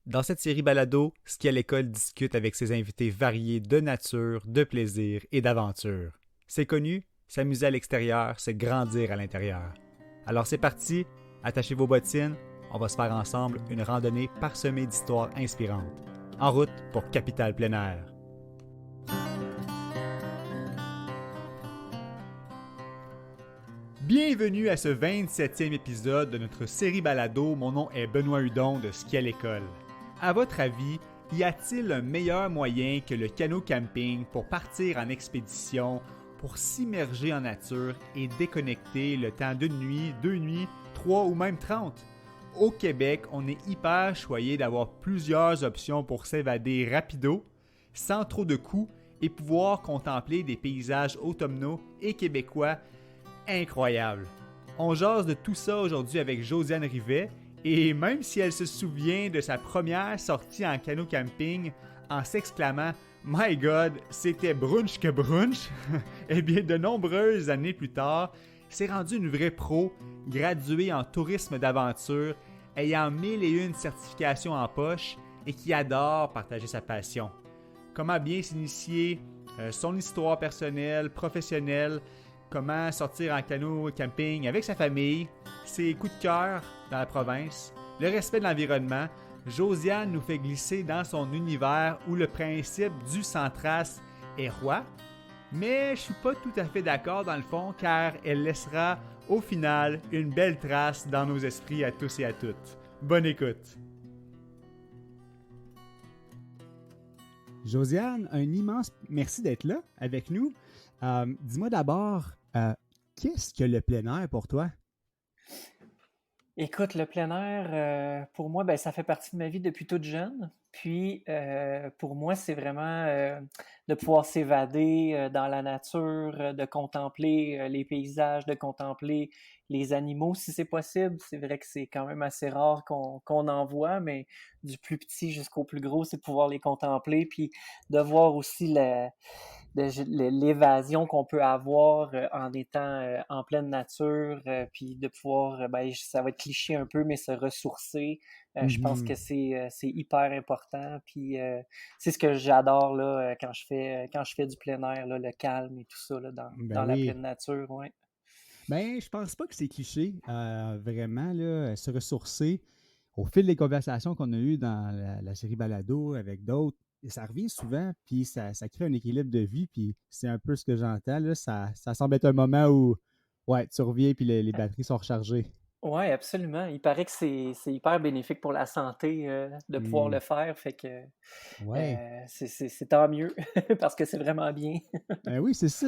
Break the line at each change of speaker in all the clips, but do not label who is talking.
Dans cette série balado, Ski à l'école discute avec ses invités variés de nature, de plaisir et d'aventure. C'est connu, s'amuser à l'extérieur, c'est grandir à l'intérieur. Alors c'est parti, attachez vos bottines, on va se faire ensemble une randonnée parsemée d'histoires inspirantes. En route pour Capitale Plein Air. Bienvenue à ce 27e épisode de notre série balado. Mon nom est Benoît Hudon de Ski à l'école. À votre avis, y a-t-il un meilleur moyen que le canot camping pour partir en expédition, pour s'immerger en nature et déconnecter le temps d'une nuit, 2 nuits, 3 ou même 30? Au Québec, on est hyper choyé d'avoir plusieurs options pour s'évader rapido, sans trop de coûts et pouvoir contempler des paysages automnaux et québécois incroyables. On jase de tout ça aujourd'hui avec Josiane Rivet. Et même si elle se souvient de sa première sortie en canot camping en s'exclamant « My God, c'était brunch que brunch », eh bien de nombreuses années plus tard, s'est rendue une vraie pro, graduée en tourisme d'aventure, ayant 1001 certifications en poche et qui adore partager sa passion. Comment bien s'initier, son histoire personnelle, professionnelle, comment sortir en canot camping avec sa famille, ses coups de cœur dans la province, le respect de l'environnement, Josiane nous fait glisser dans son univers où le principe du sans trace est roi. Mais je suis pas tout à fait d'accord dans le fond car elle laissera au final une belle trace dans nos esprits à tous et à toutes. Bonne écoute! Josiane, un immense merci d'être là avec nous. Dis-moi d'abord, qu'est-ce que le plein air pour toi?
Écoute, le plein air, pour moi, ben, ça fait partie de ma vie depuis toute jeune. Puis, pour moi, c'est vraiment de pouvoir s'évader dans la nature, de contempler les paysages, de contempler les animaux si c'est possible. C'est vrai que c'est quand même assez rare qu'on en voit, mais du plus petit jusqu'au plus gros, c'est de pouvoir les contempler, puis de voir aussi l'évasion qu'on peut avoir en étant en pleine nature, puis de pouvoir, ben, ça va être cliché un peu, mais se ressourcer. Je pense que c'est hyper important. Puis c'est ce que j'adore là, quand je fais du plein air, là, le calme et tout ça là,
Ben
dans la
oui.
pleine nature. Ouais.
Ben, je pense pas que c'est cliché. Vraiment, là, se ressourcer au fil des conversations qu'on a eues dans la série Balado avec d'autres, et ça revient souvent, puis ça crée un équilibre de vie, puis c'est un peu ce que j'entends. Là, ça semble être un moment où ouais, tu reviens, puis les batteries sont rechargées.
Ouais, absolument. Il paraît que c'est hyper bénéfique pour la santé de pouvoir
Hmm.
le faire. Fait que
Ouais.
c'est tant mieux parce que c'est vraiment bien.
Ben oui, c'est ça.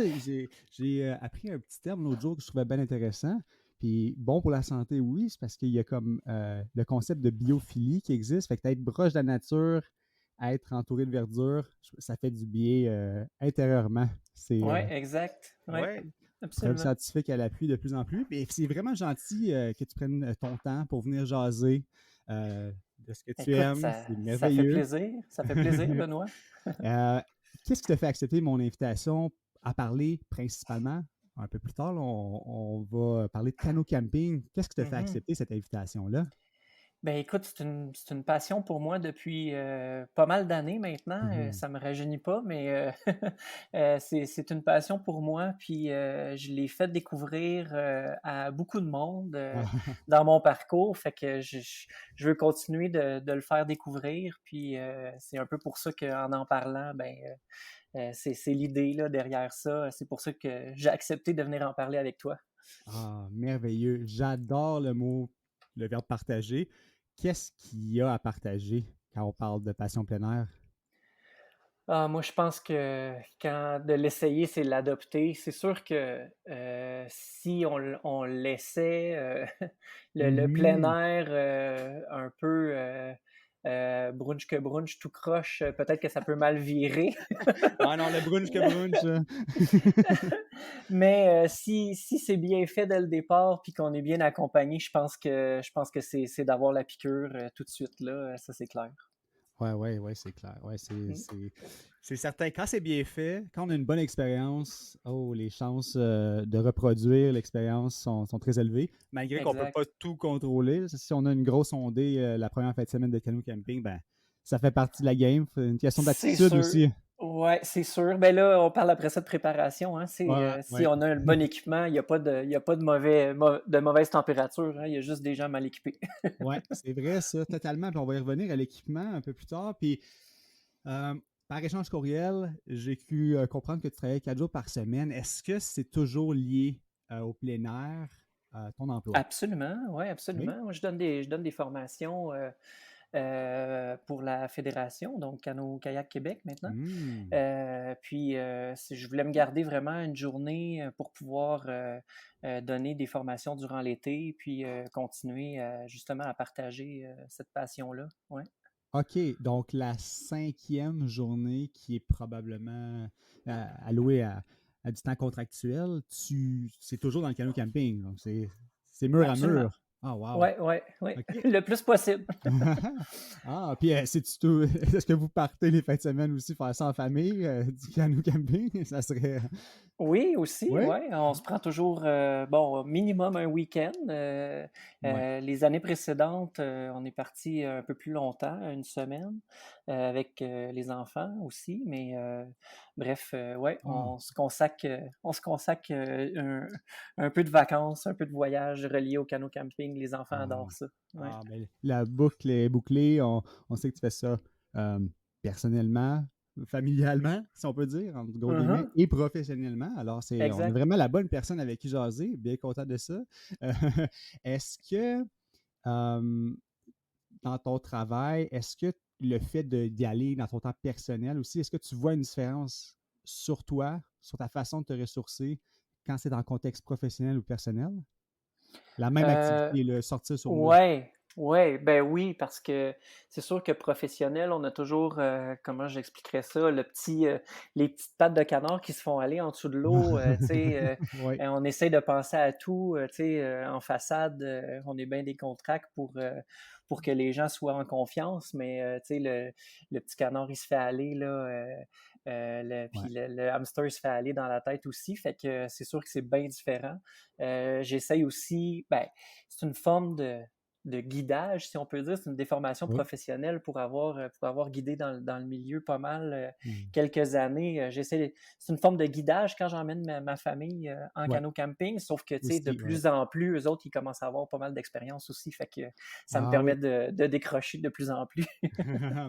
J'ai appris un petit terme l'autre jour que je trouvais bien intéressant. Puis bon pour la santé, oui, c'est parce qu'il y a comme le concept de biophilie qui existe. Fait que être proche de la nature, être entouré de verdure, ça fait du bien intérieurement. C'est
Ouais, exact. Ouais,
ouais, preuve
absolument.
scientifique à l'appui de plus en plus. Et c'est vraiment gentil que tu prennes ton temps pour venir jaser de ce que tu
Écoute,
aimes. C'est
ça fait
merveilleux.
plaisir. Ça fait plaisir, Benoît.
Euh, Qu'est-ce qui t'a fait accepter mon invitation à parler principalement? Un peu plus tard, là, on va parler de canot camping. Qu'est-ce qui t'a fait
Mhm.
accepter cette invitation-là?
Ben écoute, c'est une passion pour moi depuis pas mal d'années maintenant.
Mhm.
Ça me rajeunit pas, mais c'est une passion pour moi. Puis je l'ai fait découvrir à beaucoup de monde dans mon parcours. Fait que je veux continuer de le faire découvrir. Puis c'est un peu pour ça qu'en parlant, ben c'est l'idée là derrière ça. C'est pour ça que j'ai accepté de venir en parler avec toi.
Ah, merveilleux. J'adore le mot, le verbe partager. Qu'est-ce qu'il y a à partager quand on parle de passion plein air?
Ah, moi, je pense que quand de l'essayer, c'est l'adopter. C'est sûr que si on laissait le plein
Mhm.
air un peu brunch que brunch tout croche, peut-être que ça peut mal virer.
Ah non, le brunch que brunch.
Mais si c'est bien fait dès le départ, puis qu'on est bien accompagné, je pense que c'est d'avoir la piqûre tout de suite là, ça c'est clair.
Ouais, c'est clair. Ouais,
Mm.
c'est certain. Quand c'est bien fait, quand on a une bonne expérience, oh, les chances de reproduire l'expérience sont très élevées, malgré qu'on ne peut
Exact.
pas tout contrôler. Si on a une grosse ondée la première fin de semaine de canot camping, ben, ça fait partie de la game. C'est une question
C'est
d'attitude
sûr.
aussi.
Ouais, c'est sûr. Ben là, on parle après ça de préparation. Hein.
Ouais,
Si
ouais.
on a un bon équipement, il y a pas de de mauvaise température. Hein. Il y a juste des gens mal équipés.
Ouais, c'est vrai ça, totalement. Puis on va y revenir à l'équipement un peu plus tard. Puis Euh, par échange courriel, j'ai cru comprendre que tu travaillais 4 jours par semaine. Est-ce que c'est toujours lié au plein air, ton emploi?
Absolument, oui,
Oui.
absolument. Moi, je donne des formations pour la fédération, donc Cano-Kayak Québec maintenant.
Hmm.
Je voulais me garder vraiment une journée pour pouvoir donner des formations durant l'été, puis continuer justement à partager cette passion-là. Ouais.
OK, donc la 5e journée qui est probablement allouée à du temps contractuel, c'est toujours dans le canot camping. Donc c'est mur à
Absolument.
mur. Ah, wow.
Oui, oui, oui.
OK.
Le plus possible.
Ah, puis c'est-tu tout... est-ce que vous partez les fins de semaine aussi faire ça en famille, du canot camping? Ça serait...
Oui, aussi,
Oui?
ouais. On se prend toujours, bon, minimum un week-end.
Ouais.
Les années précédentes, on est parti un peu plus longtemps, une semaine, avec les enfants aussi. Bref, ouais,
Ah,
on se consacre un peu de vacances, un peu de voyage relié au canot camping. Les enfants
ah,
adorent ça. Ouais.
ah, ben, la boucle est bouclée. On sait que tu fais ça euh, personnellement, familialement, si on peut dire, entre gros guillemets,
Mhm,
et professionnellement. Alors, on a
exact.
vraiment la bonne personne avec qui jaser. Bien content de ça. Euh, est-ce que euh, dans ton travail, est-ce que le fait d'y aller dans ton temps personnel aussi, est-ce que tu vois une différence sur toi, sur ta façon de te ressourcer quand c'est dans le contexte professionnel ou personnel? La même
Euh,
activité, le sortir sur l'eau.
Ouais, ouais, ben oui, parce que c'est sûr que professionnel, on a toujours, comment j'expliquerais ça, les petites pattes de canard qui se font aller en dessous de l'eau, tu sais,
Oui.
on essaie de penser à tout, tu sais, en façade, on est bien décontracté pour que les gens soient en confiance, mais tu sais, le petit canard, il se fait aller, là,
Ouais.
puis le hamster, il se fait aller dans la tête aussi, fait que c'est sûr que c'est bien différent. J'essaye aussi, ben, c'est une forme de guidage, si on peut dire. C'est une déformation
Oui.
professionnelle pour avoir guidé dans le milieu pas mal
Mm.
quelques années. C'est une forme de guidage quand j'emmène ma famille en
Ouais.
canot camping, sauf que, tu sais, de
Aussi, ouais.
plus en plus, eux autres, ils commencent à avoir pas mal d'expérience aussi, fait que ça me
Ah
permet
oui.
de décrocher de plus en plus.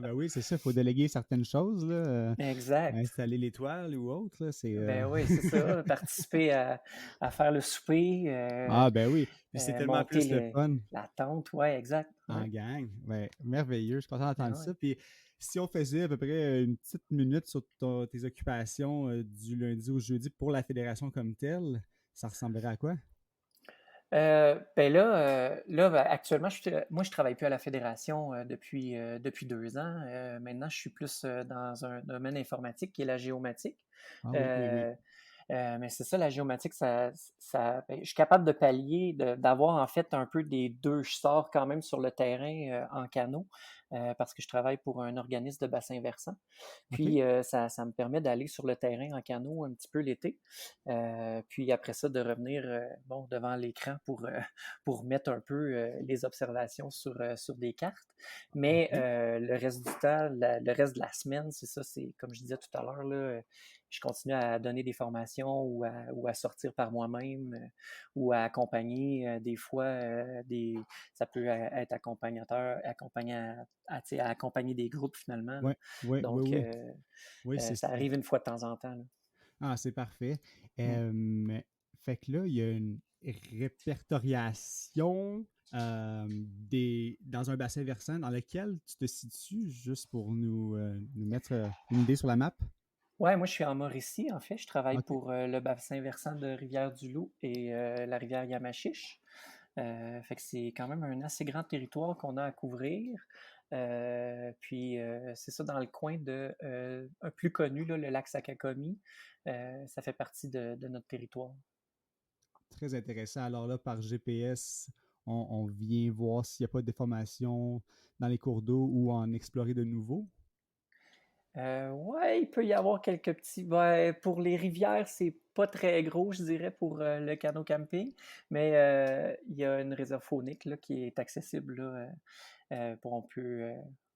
Ben oui, c'est ça, il faut déléguer certaines choses, là,
Exact.
installer l'étoile ou autre, là,
Ben oui, c'est ça. Participer à faire le souper,
Ah ben oui, puis c'est tellement
monter
plus le fun
la tente. Ouais, exact.
en
Ouais.
gang. Ben, merveilleux, je suis content
Ah
d'entendre
ouais.
ça. Puis si on faisait à peu près une petite minute sur tes occupations du lundi au jeudi pour la fédération comme telle, ça ressemblerait à quoi?
Ben, actuellement, moi, je travaille plus à la fédération depuis 2 ans. Maintenant, je suis plus dans un domaine informatique qui est la géomatique.
Ah oui, oui, oui.
Euh, mais c'est ça, la géomatique, ben, je suis capable de pallier, d'avoir en fait un peu des deux. Je sors quand même sur le terrain en canot parce que je travaille pour un organisme de bassin versant.
OK.
Puis ça me permet d'aller sur le terrain en canot un petit peu l'été. Puis après ça, de revenir bon, devant l'écran pour mettre un peu les observations sur des cartes. Mais
OK.
le reste du temps, le reste de la semaine, c'est ça, c'est comme je disais tout à l'heure, là, je continue à donner des formations ou à sortir par moi-même ou à accompagner des fois ça peut être tu sais, à accompagner des groupes finalement. Là.
Ouais, ouais, oui,
Donc,
oui. Oui, c'est
ça
ça.
arrive une fois de temps en temps. Là.
Ah, c'est parfait.
Mm.
Fait que là, il y a une répertoriation dans un bassin versant dans lequel tu te situes, juste pour nous mettre une idée sur la map.
Ouais, moi je suis en Mauricie, en fait. Je travaille
OK.
pour le bassin versant de Rivière-du-Loup et la rivière Yamachiche. Fait que c'est quand même un assez grand territoire qu'on a à couvrir. C'est ça dans le coin un plus connu, là, le lac Sakakomi. Ça fait partie de notre territoire.
Très intéressant. Alors là, par GPS, on vient voir s'il n'y a pas de déformation dans les cours d'eau ou en explorer de nouveaux?
Ouais, il peut y avoir quelques petits. Ouais, pour les rivières, c'est pas très gros, je dirais, pour le canot camping, mais il y a une réserve faunique là, qui est accessible là, pour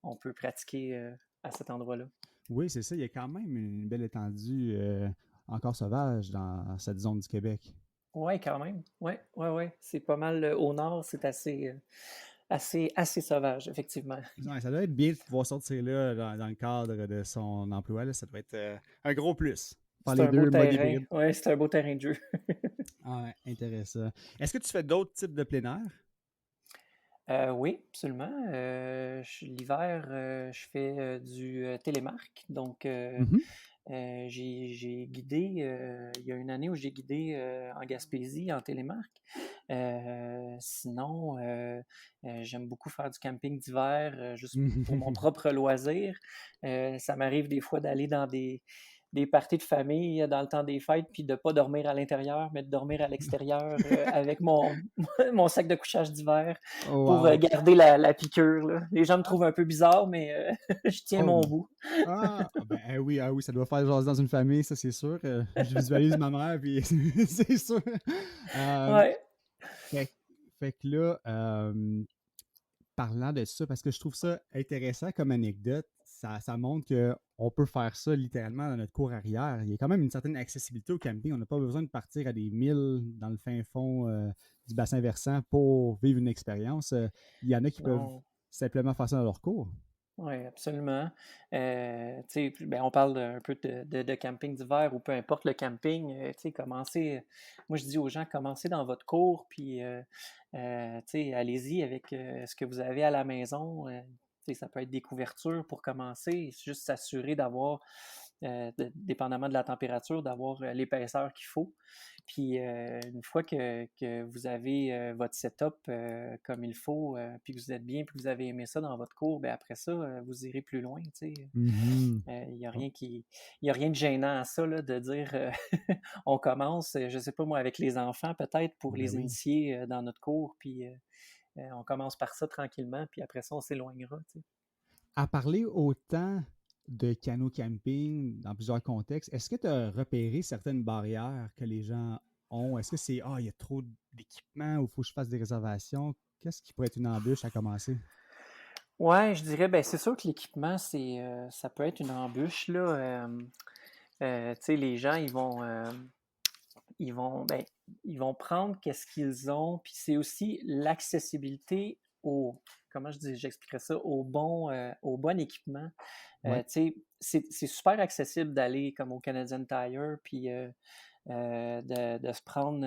on peut pratiquer à cet endroit-là.
Oui, c'est ça. Il y a quand même une belle étendue encore sauvage dans cette zone du Québec.
Ouais, quand même. Ouais, ouais, ouais. C'est pas mal au nord, c'est assez sauvage, effectivement.
Ouais, ça doit être bien de pouvoir sortir là dans le cadre de son emploi. Là. Ça doit être un gros plus. Faire
C'est
les
un beau
deux modes
terrain.
hybrides.
Ouais, c'est un beau terrain de jeu.
Ah, ouais, intéressant. Est-ce que tu fais d'autres types de plein air?
Oui, absolument. L'hiver, je fais du télémarque. Donc,
Mhm.
j'ai guidé, il y a une année où j'ai guidé en Gaspésie en télémarque. Sinon, j'aime beaucoup faire du camping d'hiver juste pour mon propre loisir. Ça m'arrive des fois d'aller dans des parties de famille dans le temps des fêtes, puis de ne pas dormir à l'intérieur, mais de dormir à l'extérieur avec mon sac de couchage d'hiver
Oh,
pour
wow.
garder la piqûre, là. Les gens me trouvent un peu bizarre, mais je tiens
Oh,
mon
non.
bout.
Ben oui, ça doit faire jaser dans une famille, ça c'est sûr. Je visualise ma mère, puis c'est sûr. Euh,
Ouais.
fait, fait que là, parlant de ça, parce que je trouve ça intéressant comme anecdote, ça montre qu'on peut faire ça littéralement dans notre cour arrière. Il y a quand même une certaine accessibilité au camping. On n'a pas besoin de partir à des milles dans le fin fond du bassin versant pour vivre une expérience. Il y en a qui peuvent
Non.
simplement faire ça dans leur cour.
Oui, absolument. Ben, on parle un peu de camping d'hiver ou peu importe le camping. Commencez. Moi, je dis aux gens, commencez dans votre cour, puis allez-y avec ce que vous avez à la maison. Ça peut être des couvertures pour commencer, juste s'assurer d'avoir, dépendamment de la température, d'avoir l'épaisseur qu'il faut. Puis une fois que vous avez votre setup comme il faut, puis que vous êtes bien, puis que vous avez aimé ça dans votre cours, ben après ça, vous irez plus loin.
Mhm.
Il n'y a rien il y a rien de gênant à ça, là, de dire on commence, je sais pas moi, avec les enfants peut-être pour
Ben
les
oui.
initier dans notre cours, puis on commence par ça tranquillement, puis après ça, on s'éloignera.
À parler autant de canot camping dans plusieurs contextes, est-ce que tu as repéré certaines barrières que les gens ont? Est-ce que c'est il y a trop d'équipement ou il faut que je fasse des réservations? Qu'est-ce qui pourrait être une embûche à commencer?
Ouais, je dirais, ben c'est sûr que l'équipement, ça peut être une embûche, là. Les gens, ben, ils vont prendre qu'est-ce qu'ils ont, puis c'est aussi l'accessibilité comment j'expliquerais ça, au bon équipement.
Ouais.
C'est super accessible d'aller comme au Canadian Tire, puis de se prendre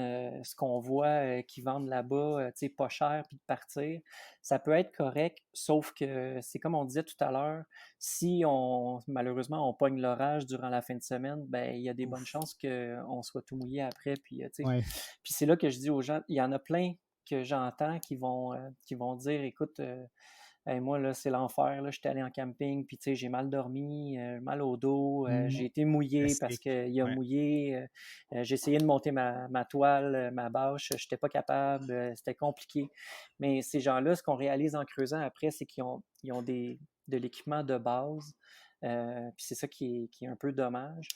ce qu'on voit qu'ils vendent là-bas, pas cher, puis de partir. Ça peut être correct, sauf que c'est comme on disait tout à l'heure, si malheureusement on pogne l'orage durant la fin de semaine, ben il y a des bonnes
Ouf.
chances qu'on soit tout mouillé après.
Ouais.
Puis c'est là que je dis aux gens, il y en a plein que j'entends qui vont dire, écoute, hey, moi, là, c'est l'enfer. Là, j'étais allé en camping, puis tu sais, j'ai mal dormi, mal au dos, j'ai été mouillé parce
Classique.
qu'il a
Ouais.
mouillé. J'ai essayé de monter ma toile, ma bâche, je n'étais pas capable, c'était compliqué. Mais ces gens-là, ce qu'on réalise en creusant après, c'est ils ont de l'équipement de base. Puis c'est ça qui est un peu dommage.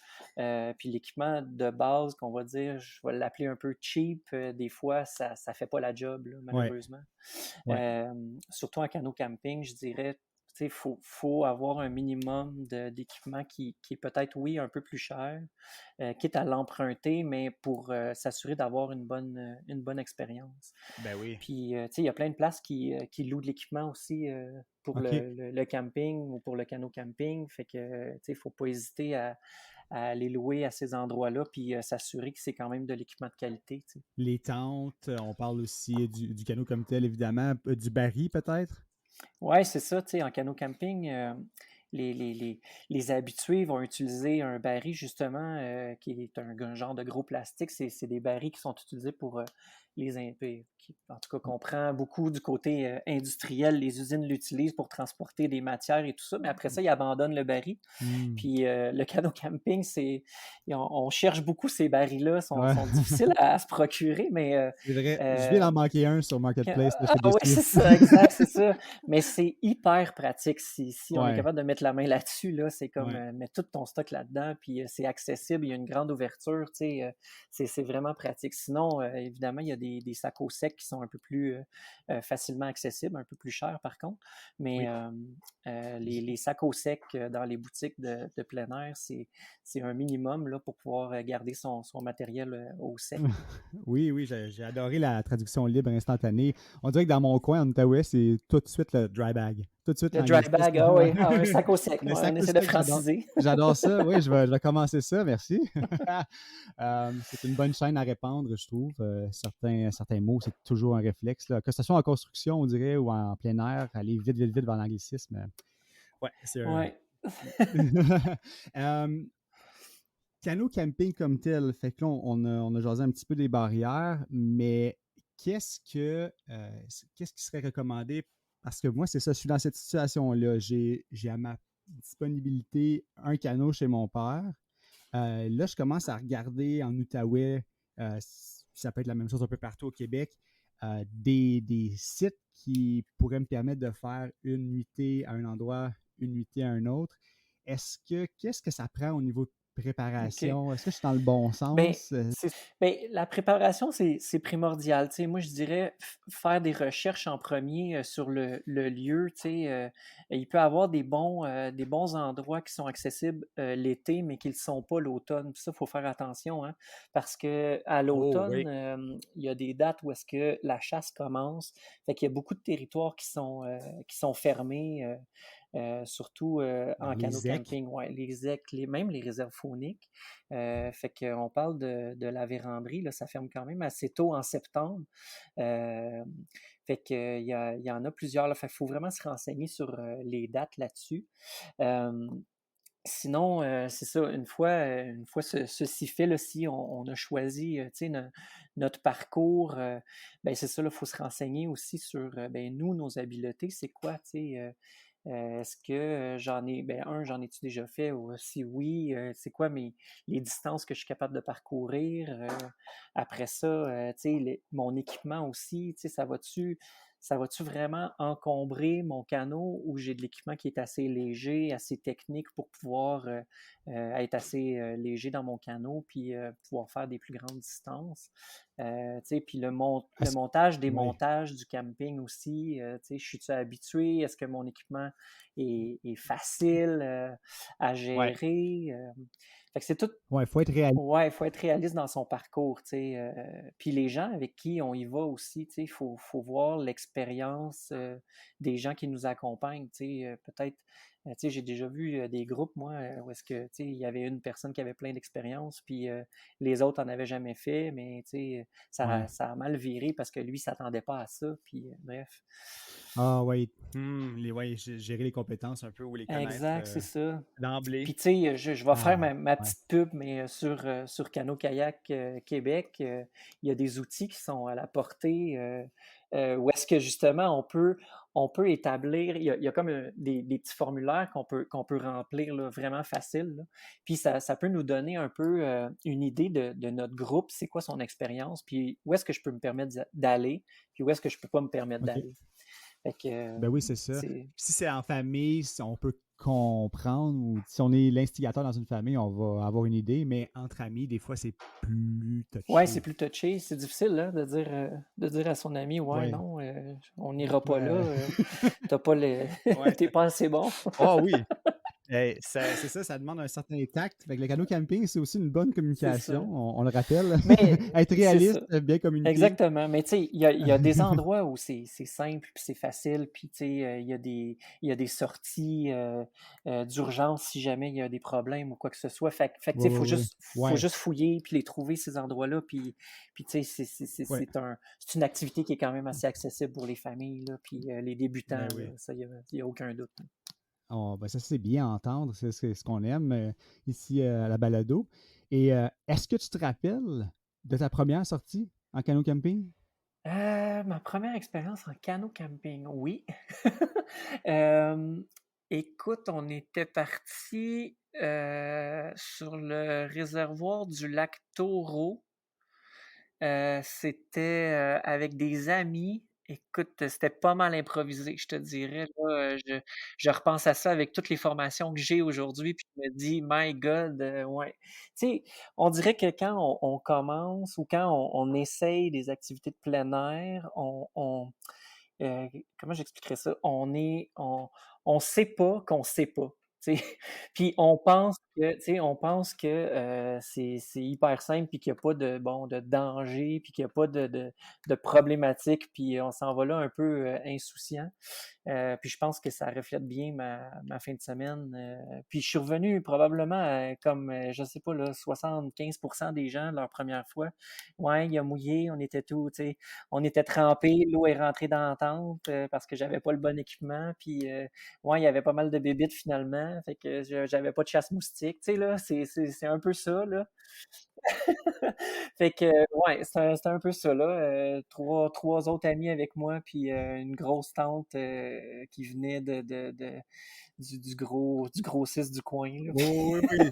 Puis l'équipement de base, qu'on va dire, je vais l'appeler un peu cheap, des fois, ça ne fait pas la job, là,
Ouais.
malheureusement.
Ouais.
Surtout en canot camping, je dirais, il faut avoir un minimum d'équipement qui est peut-être, oui, un peu plus cher, quitte à l'emprunter, mais pour s'assurer d'avoir une bonne expérience.
Ben oui.
Puis, il y a plein de places qui louent de l'équipement aussi pour
OK.
le camping ou pour le canot camping. Fait que, il ne faut pas hésiter à aller louer à ces endroits-là, puis s'assurer que c'est quand même de l'équipement de qualité.
Les tentes, on parle aussi du canot comme tel, évidemment. Du baril, peut-être?
Ouais, c'est ça, tu sais, en canot camping, les, les, les, les habitués vont utiliser un baril, justement, qui est un genre de gros plastique. C'est des barils qui sont utilisés pour qui, en tout cas, qu'on prend beaucoup du côté industriel. Les usines l'utilisent pour transporter des matières et tout ça, mais après ça, ils abandonnent le baril.
Hmm.
Puis le canot camping, on cherche beaucoup ces barils-là,
Ouais.
sont difficiles à se procurer, mais
C'est vrai. Je viens
euh,
d'en manquer un sur Marketplace, là,
ah
j'étais
oui,
déçu.
c'est ça, exact, c'est ça. Mais c'est hyper pratique. Si on est
Ouais,
capable de mettre la main là-dessus, là, c'est comme
ouais.
mettre tout ton stock là-dedans, puis c'est accessible, il y a une grande ouverture, tu sais, c'est vraiment pratique. Sinon, évidemment, il y a des sacs au sec qui sont un peu plus facilement accessibles, un peu plus chers par contre. Mais
Oui.
les sacs au sec dans les boutiques de plein air, c'est un minimum là, pour pouvoir garder son matériel au sec.
Oui, oui, j'ai adoré la traduction libre instantanée. On dirait que dans mon coin, en Outaouais, c'est tout de suite le dry bag. Tout de suite
Le dry
l'anglicisme.
bag, ah
Ouais.
oui, un sac au sec.
Le
Ouais,
sac
on
au
essaie de
steak, j'adore.
franciser.
J'adore ça. Oui, je vais commencer ça, merci. C'est une bonne chaîne à répandre, je trouve. Certains mots, c'est toujours un réflexe, là. Que ce soit en construction, on dirait, ou en plein air, aller vite, vite, vite vers l'anglicisme. Ouais, c'est un.
Ouais.
Euh, Canot camping comme tel, fait que là, on a jasé un petit peu des barrières, mais qu'est-ce qu'est-ce qui serait recommandé? Parce que moi, c'est ça, je suis dans cette situation-là. J'ai à ma disponibilité un canot chez mon père. Là, je commence à regarder en Outaouais, ça peut être la même chose un peu partout au Québec, des sites qui pourraient me permettre de faire une nuitée à un endroit, une nuitée à un autre. Qu'est-ce que ça prend au niveau de
OK.
préparation? Est-ce que je suis dans le bon
Ben,
sens?
la préparation, c'est primordial. Tu sais, moi, je dirais faire des recherches en premier sur le lieu. Tu sais, il peut y avoir des bons endroits qui sont accessibles l'été, mais qui ne le sont pas l'automne. Puis ça, il faut faire attention, hein, parce que à
Oh
l'automne,
oui.
il y a des dates où est-ce que la chasse commence. Fait qu'il y a beaucoup de territoires qui sont fermés. Surtout en
Les
canot
ZEC.
camping, ouais, les ZEC, même les réserves fauniques. Fait qu'on parle de la véranderie, là, ça ferme quand même assez tôt en septembre. Euh, Fait qu'il y en a plusieurs. Là, fait qu'il faut vraiment se renseigner sur les dates là-dessus. Euh, Sinon, c'est ça, une fois ceci fait, là, si on a choisi notre parcours, ben c'est ça, il faut se renseigner aussi sur ben, nous, nos habiletés, c'est quoi, tu sais, est-ce que j'en ai-tu déjà fait? Ou si oui, c'est quoi les distances que je suis capable de parcourir? Après ça, tu sais, mon équipement aussi, tu sais, ça va-tu vraiment encombrer mon canot ou j'ai de l'équipement qui est assez léger, assez technique pour pouvoir être assez léger dans mon canot puis pouvoir faire des plus grandes distances? Tu sais, puis le montage,
Oui.
démontage du camping aussi, tu sais, je suis-tu habitué? Est-ce que mon équipement est facile à
Ouais.
gérer? Fait que c'est tout.
Ouais, il faut être réaliste.
Ouais, il faut être réaliste dans son parcours, tu sais. Puis les gens avec qui on y va aussi, tu sais, faut voir l'expérience des gens qui nous accompagnent, tu sais. Peut-être, tu sais, j'ai déjà vu des groupes, moi, où est-ce que, tu sais, il y avait une personne qui avait plein d'expérience, puis les autres en avaient jamais fait, mais, tu sais,
Ouais.
ça a mal viré parce que lui, il s'attendait pas à ça, puis bref.
Ah ouais. Ouais, gérer les compétences un peu ou les connaître
Exact, c'est ça.
d'emblée.
Puis tu sais, je vais faire
Ah,
ma
ouais.
petite pub, mais sur Cano-Kayak Québec, il y a des outils qui sont à la portée où est-ce que justement on peut établir, il y a comme des petits formulaires qu'on peut remplir là, vraiment facile. Là. Puis ça peut nous donner un peu une idée de notre groupe, c'est quoi son expérience, puis où est-ce que je peux me permettre d'aller, puis où est-ce que je peux pas me permettre
OK.
d'aller. Fait que
Ben oui, c'est ça.
c'est
Puis si c'est en famille, si on peut comprendre, ou si on est l'instigateur dans une famille, on va avoir une idée, mais entre amis, des fois, c'est plus
Ouais, c'est
touché.
plus touché. C'est difficile là, de dire à son ami, ouais,
Ouais.
non, on n'ira pas là.
Ouais.
T'as pas le,
Ouais.
t'es pas assez bon.
Ah oui. C'est ça, ça demande un certain tact. Fait que le canot camping, c'est aussi une bonne
C'est
communication,
ça.
on le rappelle.
Mais
Être
c'est
réaliste,
ça.
bien communiquer.
Exactement. Mais tu sais, il y a des endroits où c'est simple puis c'est facile. Puis tu sais, il y a des sorties d'urgence si jamais il y a des problèmes ou quoi que ce soit. Fait que tu
Ouais,
sais,
ouais, ouais.
faut
Ouais,
juste fouiller puis les trouver ces endroits-là. Puis tu sais,
ouais.
c'est une activité qui est quand même assez accessible pour les familles là, puis les débutants
Ben
là,
oui.
ça il y a aucun doute.
Ben ça, c'est bien à entendre. C'est ce qu'on aime ici à la balado. Et est-ce que tu te rappelles de ta première sortie en canot camping?
Ma première expérience en canot camping, oui. Hem, Écoute, on était partis, sur le réservoir du lac Taureau. C'était, avec des amis. Écoute, c'était pas mal improvisé, je te dirais là, je repense à ça avec toutes les formations que j'ai aujourd'hui, puis je me dis: «My God», ouais. Tu sais, on dirait que quand on commence ou quand on essaye des activités de plein air, comment j'expliquerais ça? On sait pas qu'on sait pas, tu sais? Puis on pense que, tu sais, on pense que, c'est hyper simple puis qu'il y a pas de, bon, de danger, puis qu'il y a pas de problématique, puis on s'en va là un peu, insouciant. Puis je pense que ça reflète bien ma fin de semaine. Puis je suis revenu probablement comme, je sais pas, là, 75% des gens leur première fois. Ouais, il a mouillé, on était tout, tu sais, on était trempés, l'eau est rentrée dans la tente parce que j'avais pas le bon équipement. Puis ouais, il y avait pas mal de bébites finalement. Fait que j'avais pas de chasse-moustique. Tu sais, là, c'est un peu ça, là. Fait que, ouais, c'était un peu ça, là. Trois autres amis avec moi, puis une grosse tante qui venait du grossiste du coin, là.
Oh, oui, oui.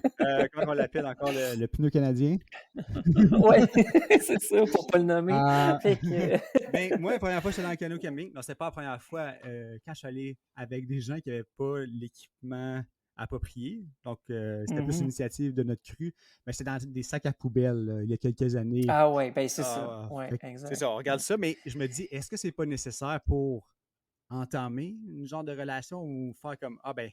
Comment on l'appelle encore le pneu canadien?
Ouais, c'est ça, pour pas le nommer.
Ah,
Fait que,
ben, moi, la première fois que j'étais dans le canot camping, non, c'était pas la première fois, quand je suis allé avec des gens qui n'avaient pas l'équipement approprié. Donc, c'était plus une
mhm.
initiative de notre cru. Mais c'était dans des sacs à poubelle, là, il y a quelques années.
Ah ouais, ben c'est ça.
Ah,
Ouais,
fait que, c'est
exact.
ça, on regarde
Ouais.
ça, mais je me dis, est-ce que c'est pas nécessaire pour entamer une genre de relation ou faire comme, ah ben,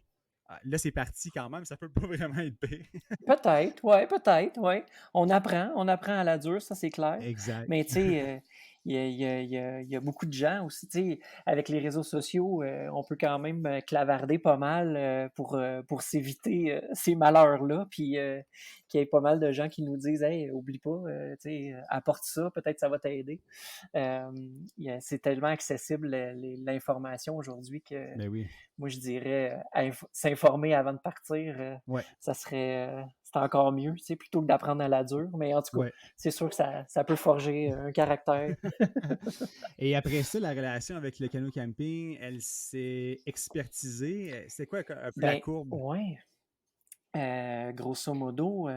là, c'est parti quand même, ça peut pas vraiment être pire.
Peut-être, ouais. On apprend à la dure, ça c'est clair.
Exact.
Mais tu sais, il y a beaucoup de gens aussi, tu sais, avec les réseaux sociaux, on peut quand même clavarder pas mal pour s'éviter ces malheurs-là. Puis qu'il y ait pas mal de gens qui nous disent: Hey, oublie pas, tu sais, apporte ça, peut-être ça va t'aider. C'est tellement accessible l'information aujourd'hui que
Ben oui.
moi je dirais s'informer avant de partir,
Ouais,
ça serait c'est encore mieux, tu sais, plutôt que d'apprendre à la dure. Mais en tout cas,
ouais.
c'est sûr que ça peut forger un caractère.
Et après ça, la relation avec le canot camping, elle s'est expertisée. C'est quoi un peu la
Ben,
courbe?
ouais. Grosso modo,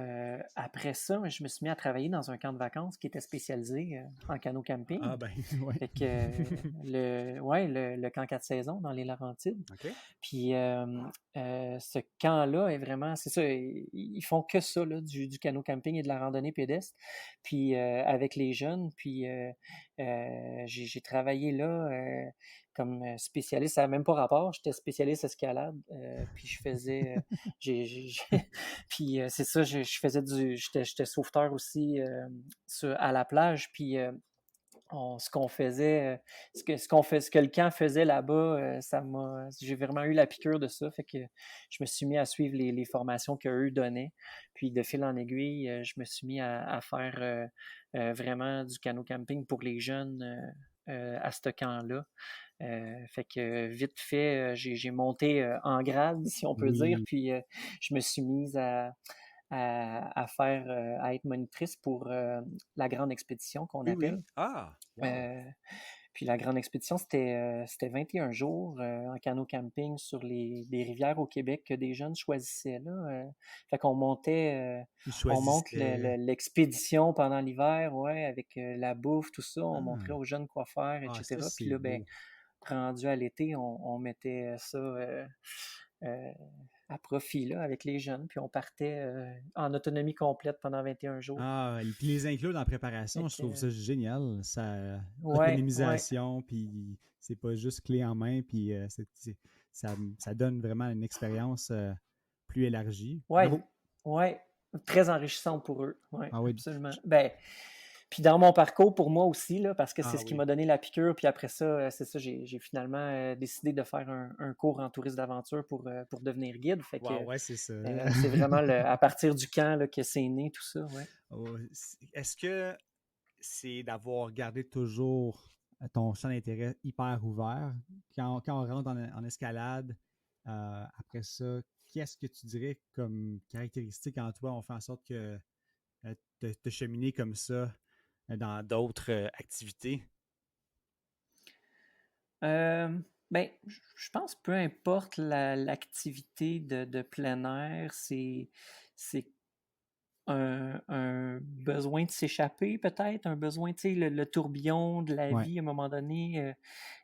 après ça, je me suis mis à travailler dans un camp de vacances qui était spécialisé en canot camping.
Ah ben, ouais.
Fait que le camp 4 saisons dans les Laurentides.
OK.
Puis ce camp-là est vraiment, c'est ça, ils font que ça, là, du canot camping et de la randonnée pédestre. Puis avec les jeunes, puis j'ai travaillé là comme spécialiste, ça n'a même pas rapport, j'étais spécialiste escalade, puis je faisais, puis c'est ça, je faisais j'étais sauveteur aussi à la plage, puis ce qu'on faisait, ce que le camp faisait là-bas, j'ai vraiment eu la piqûre de ça, fait que je me suis mis à suivre les formations qu'eux donnaient, puis de fil en aiguille, je me suis mis à faire vraiment du canot camping pour les jeunes à ce camp-là. Fait que vite fait, j'ai monté en grade, si on peut dire,
Oui.
puis je me suis mise à faire, à être monitrice pour la grande expédition qu'on
Oui, oui.
appelle.
Ah! Wow!
Euh, Puis la grande expédition, c'était 21 jours en canot camping sur les rivières au Québec que des jeunes choisissaient là. Fait qu'on montait,
Ils
on monte
choisissaient.
l'expédition pendant l'hiver, ouais, avec la bouffe, tout ça. On montrait
Ah!
aux jeunes quoi faire,
Ah, ça,
etc. Puis
c'est
là, ben,
beau.
rendu à l'été, on mettait ça euh, à profit là, avec les jeunes. Puis on partait en autonomie complète pendant 21 jours.
Ah, et puis les inclure dans la
Fait
préparation, je trouve
que,
ça génial. Ça
ouais.
autonomisation, puis c'est pas juste clé en main, puis ça donne vraiment une expérience plus élargie.
Ouais,
Bravo!
ouais, très enrichissant pour eux. Ouais,
Ah oui.
absolument. Ben, puis dans mon parcours, pour moi aussi, là, parce que c'est
Ah
ce qui
oui.
m'a donné la piqûre, puis après ça, c'est ça, j'ai finalement décidé de faire un cours en tourisme d'aventure pour devenir guide. Fait
Wow,
que
ouais, c'est ça.
c'est vraiment à partir du camp là, que c'est né tout ça, ouais.
Oh, est-ce que c'est d'avoir gardé toujours ton champ d'intérêt hyper ouvert? Quand on rentre en escalade, après ça, qu'est-ce que tu dirais comme caractéristique en toi ont fait en sorte que te cheminer comme ça dans d'autres activités?
Ben, je pense peu importe l'activité de plein air, c'est un besoin de s'échapper peut-être, un besoin, tu sais, le tourbillon de la
Ouais.
vie à un moment donné,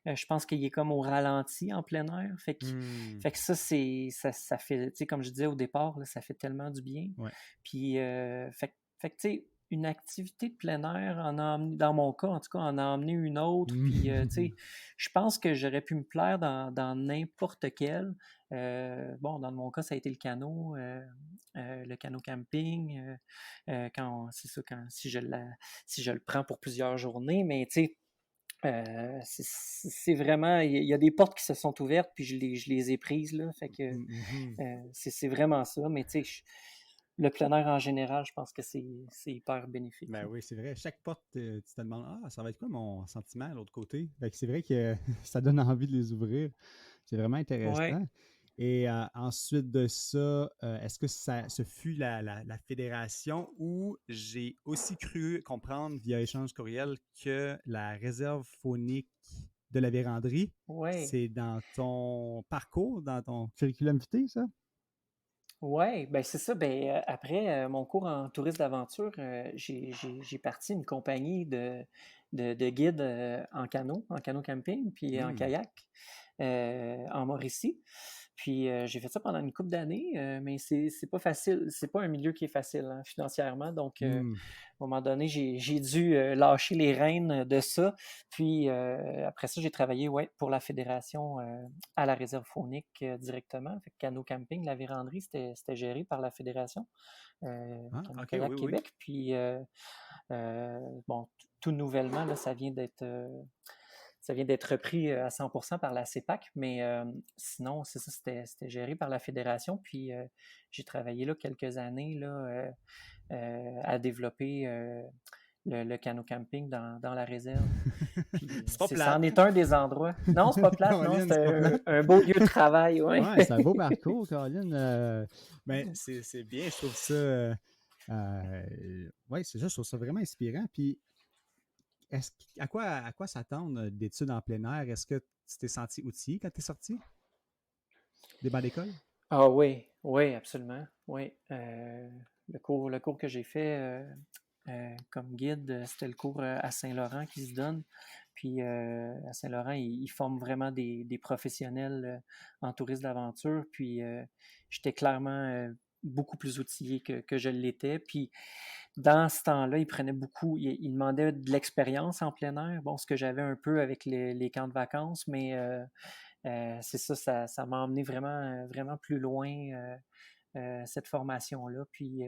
je pense qu'il est comme au ralenti en plein air.
Hmm.
Fait que ça, ça fait, tu sais, comme je disais au départ, là, ça fait tellement du bien.
Ouais.
Puis, fait que, tu sais, une activité de plein air, dans mon cas, en tout cas, en a emmené une autre. Puis, tu
Hmm.
sais, je pense que j'aurais pu me plaire dans n'importe quel. Bon, dans mon cas, ça a été le canot camping. C'est ça, si je le prends pour plusieurs journées, mais tu sais, c'est vraiment, il y a des portes qui se sont ouvertes, puis je les ai prises, là, fait que
Mhm.
c'est vraiment ça, mais tu sais, le plein air en général, je pense que c'est hyper bénéfique,
Ben
là.
oui, c'est vrai. Chaque porte, tu te demandes, ah, ça va être quoi mon sentiment à l'autre côté? Fait que c'est vrai que ça donne envie de les ouvrir. C'est vraiment
Ouais,
intéressant. Et ensuite de ça, est-ce que ce fut la fédération où j'ai aussi cru comprendre via échange courriel que la réserve faunique de la Vérandrie,
ouais.
c'est dans ton parcours, dans ton curriculum vitae, ça?
Ouais, ben c'est ça. Ben, après mon cours en tourisme d'aventure, j'ai parti une compagnie de guides en canot camping, puis en
Hmm.
kayak en Mauricie. Puis j'ai fait ça pendant une couple d'années, mais c'est pas facile. C'est pas un milieu qui est facile hein, financièrement. Donc,
Hmm.
à un moment donné, j'ai dû lâcher les rênes de ça. Puis après ça, j'ai travaillé ouais, pour la fédération à la réserve faunique directement. Fait que Canot Camping, la véranderie, c'était géré par la fédération
Ah,
Canot
ok, oui,
Kayak
oui.
Québec. Puis bon, tout nouvellement, là, ça vient d'être repris à 100% par la CEPAC, mais sinon, c'est ça, c'était géré par la fédération. Puis j'ai travaillé là quelques années là, à développer le canot camping dans la réserve. Puis
C'est pas
ça
plate.
en est un des endroits. Non, c'est pas plate, non,
Caroline,
c'est
c'est pas plate.
un beau lieu de travail, ouais.
Ouais, c'est un beau parcours, Caroline. Ben, c'est bien, je trouve ça. Ouais, c'est ça, je trouve ça vraiment inspirant. Puis, à quoi s'attendre d'études en plein air? Est-ce que tu t'es senti outillé quand tu es sorti des bancs d'école?
Ah oui, oui, absolument. Oui. Le cours que j'ai fait comme guide, c'était le cours à Saint-Laurent qui se donne. Puis à Saint-Laurent, ils forment vraiment des professionnels en tourisme d'aventure. Puis j'étais clairement beaucoup plus outillé que je l'étais. Puis dans ce temps-là, ils prenaient beaucoup, ils demandaient de l'expérience en plein air. Bon, ce que j'avais un peu avec les camps de vacances, mais c'est ça, ça m'a emmené vraiment, vraiment plus loin, cette formation-là. Puis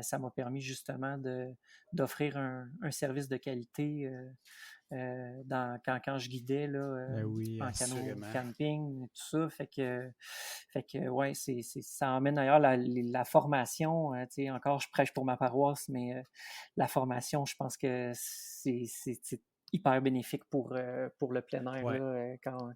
ça m'a permis justement d'offrir un service de qualité quand je guidais là,
Ben oui,
en canot
assurément.
camping, tout ça. Fait que ouais, ça emmène d'ailleurs la formation. Tu sais, encore, je prêche pour ma paroisse, mais la formation, je pense que c'est hyper bénéfique pour le plein air. Là,
Ouais.
quand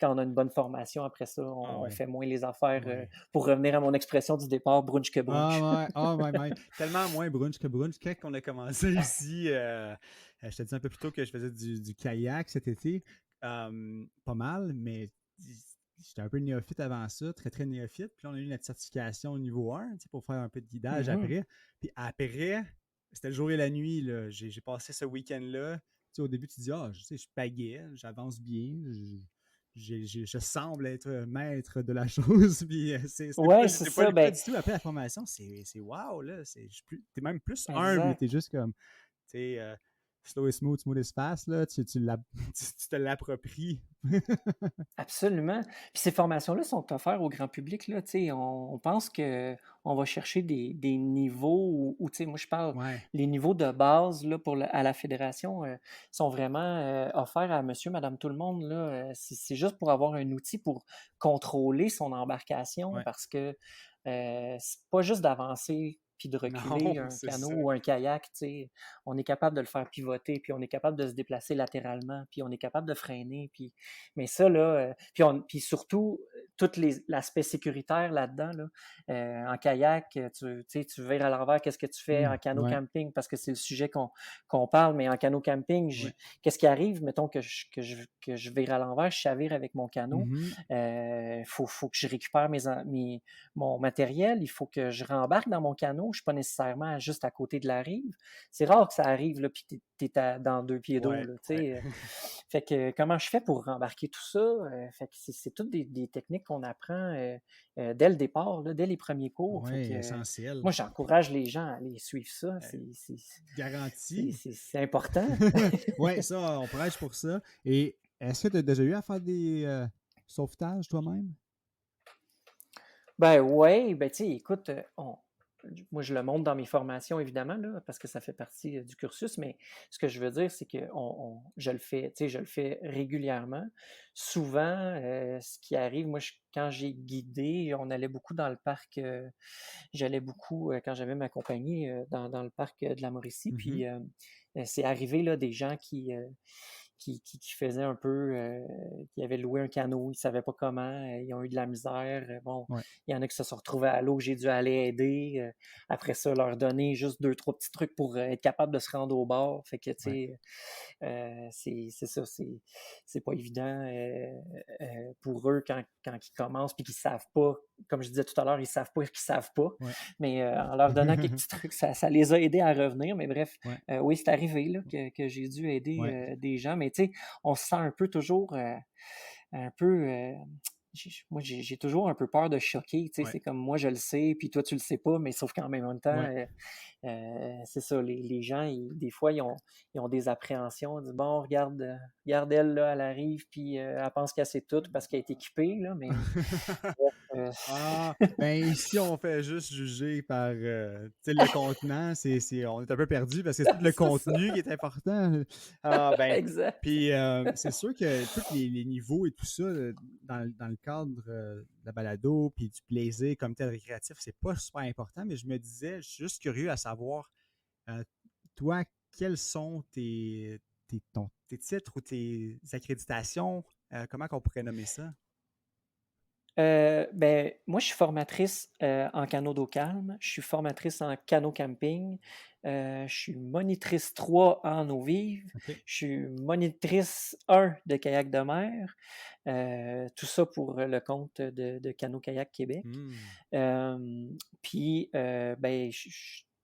on a une bonne formation, après ça,
Ah
on
ouais.
fait moins les affaires.
Ouais.
Pour revenir à mon expression du départ, brunch que brunch.
Ouais. Tellement moins brunch que brunch. Quand on a commencé ici, je te dis un peu plus tôt que je faisais du kayak cet été. Pas mal, mais j'étais un peu néophyte avant ça, très très néophyte. Puis là, on a eu notre certification au niveau 1 tu sais, pour faire un peu de guidage
Mhm.
après. Puis après, c'était le jour et la nuit. Là. J'ai passé ce week-end-là. Tu sais, au début, tu te dis, ah, je sais, je pagaie, j'avance bien, je semble être maître de la chose. Puis
Ouais, c'est
c'est pas
ça.
le cas
Ben,
du tout. Après la formation, c'est wow, là. T'es même plus humble. T'es
exact.
juste comme, tu sais, slow is smooth, smooth is fast, là. Tu te l'appropries.
Absolument. Puis ces formations-là sont offertes au grand public, là, tu sais, on pense que on va chercher des niveaux où, tu sais, moi je parle,
Ouais,
les niveaux de base là, à la fédération sont vraiment offerts à monsieur, madame, tout le monde, là. C'est juste pour avoir un outil pour contrôler son embarcation
ouais.
parce que c'est pas juste d'avancer puis de reculer
Non,
un
c'est
canot
ça.
ou un kayak, tu sais, on est capable de le faire pivoter, puis on est capable de se déplacer latéralement, puis on est capable de freiner, puis mais ça là, puis surtout l'aspect sécuritaire là-dedans là, en kayak, tu sais, tu vires à l'envers, qu'est-ce que tu fais en canot
Ouais,
camping parce que c'est le sujet qu'on parle, mais en canot camping,
ouais.
qu'est-ce qui arrive, mettons que je vire à l'envers, je chavire avec mon canot,
Mhm.
faut que je récupère mon matériel, il faut que je rembarque dans mon canot, je suis pas nécessairement juste à côté de la rive. C'est rare que ça arrive, là, puis t'es dans 2 pieds d'eau,
Ouais,
là, tu
ouais.
sais. Fait que comment je fais pour rembarquer tout ça? Fait que c'est toutes des techniques qu'on apprend dès le départ, là, dès les premiers cours. Fait
Ouais,
que
essentiel.
moi, j'encourage les gens à aller suivre ça.
Garantie.
C'est important.
Ouais, ça, on prêche pour ça. Et est-ce que tu as déjà eu à faire des sauvetages toi-même?
Ben ouais, ben tu sais, écoute, moi je le montre dans mes formations évidemment là, parce que ça fait partie du cursus, mais ce que je veux dire, c'est que je le fais, tu sais, je le fais régulièrement. Souvent, ce qui arrive, quand j'ai guidé, on allait beaucoup dans le parc, j'allais beaucoup quand j'avais ma compagnie dans le parc de la Mauricie,
Mhm.
puis c'est arrivé là des gens qui faisaient un peu, qui avaient loué un canot, ils ne savaient pas comment, ils ont eu de la misère. Bon,
Ouais.
il y en a qui se sont retrouvés à l'eau, j'ai dû aller aider. Après ça, leur donner juste 2, 3 petits trucs pour être capable de se rendre au bord. Fait que, tu
Ouais.
sais, c'est ça, c'est pas évident pour eux quand ils commencent puis qu'ils savent pas, comme je disais tout à l'heure, ils savent pas qu'ils savent pas.
Ouais.
Mais en leur donnant quelques petits trucs, ça les a aidés à revenir. Mais bref,
Ouais.
oui, c'est arrivé là, que j'ai dû aider
Ouais.
des gens. Mais tu sais, on se sent un peu toujours un peu. Moi, j'ai toujours un peu peur de choquer. Tu sais,
Ouais.
c'est comme moi, je le sais, puis toi, tu le sais pas, mais sauf qu'en même temps,
Ouais.
c'est ça, les gens, des fois, ils ont des appréhensions. Ils disent, bon, regarde elle, là, elle arrive, puis elle pense qu'elle sait tout parce qu'elle est équipée, là, mais euh,
Ah, ben ici, on fait juste juger par tu sais, le contenant. On est un peu perdu parce que c'est tout le
c'est ça,
contenu qui est important. Ah, ben,
exact.
puis c'est sûr que tous les niveaux et tout ça, dans le cadre de la balado, puis du plaisir comme tel récréatif, c'est pas super important, mais je me disais, je suis juste curieux à savoir, euh, toi, quels sont tes titres ou tes accréditations? Comment qu'on pourrait nommer ça?
Ben, moi, je suis formatrice en canot d'eau calme, je suis formatrice en canot camping, je suis monitrice 3 en eau vive,
OK.
je suis monitrice 1 de kayak de mer, tout ça pour le compte de Canot Kayak Québec.
Hmm.
Puis, ben,